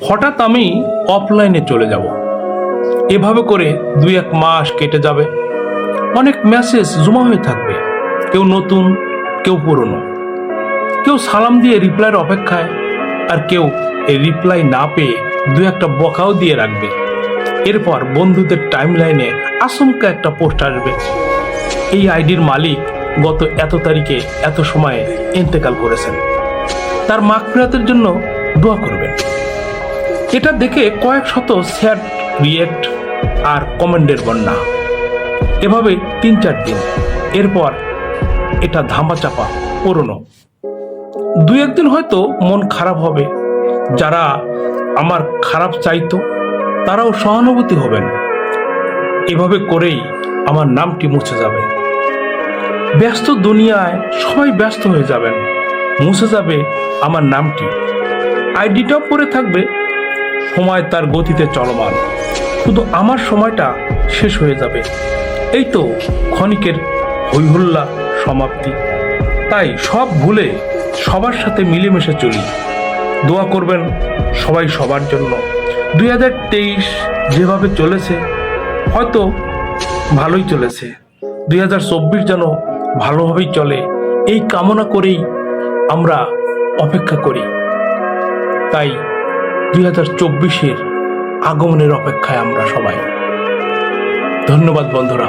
হঠাৎ আমি অফলাইনে চলে যাব। এভাবে করে 2-1 মাস কেটে যাবে। অনেক মেসেজ জমা হয়ে থাকবে, কেউ নতুন, কেউ পুরনো। কেউ সালাম দিয়ে রিপ্লাইয়ের অপেক্ষায়, আর কেউ এই রিপ্লাই না পেয়ে 2-1টা বকাও দিয়ে রাখবে। এরপর বন্ধুদের টাইম লাইনে আচমকা একটা পোস্ট আসবে, এই আইডির মালিক গত এত তারিখে এত সময়ে ইন্তেকাল করেছেন, তার মাগফিরাতের জন্য দোয়া করবেন। এটা দেখে কয়েক শত শেয়ার, রিয়েক্ট আর কমেন্টের বন্যা। এভাবে 3-4 দিন। এরপর এটা ধামাচাপা পুরনো। 2-1 দিন হয়তো মন খারাপ হবে, যারা আমার খারাপ চাইতো তারাও সহানুভূতি হবেন। এভাবে করেই আমার নামটি মুছে যাবে। ব্যস্ত দুনিয়ায় সবাই ব্যস্ত হয়ে যাবেন, মুছে যাবে আমার নামটি। আইডিটাও পড়ে থাকবে, সময় তার গতিতে চলমান, শুধু আমার সময়টা শেষ হয়ে যাবে। এই তো ক্ষণিকের হৈহুল্লা সমাপ্তি। তাই সব ভুলে সবার সাথে মিলেমিশে চলি। দোয়া করবেন সবাই সবার জন্য। 2023 যেভাবে চলেছে হয়তো ভালোই চলেছে, 2024 যেন ভালোভাবেই চলে, এই কামনা করেই আমরা অপেক্ষা করি। তাই 2024-এর আগমনের অপেক্ষায় আমরা সবাই। ধন্যবাদ বন্ধুরা।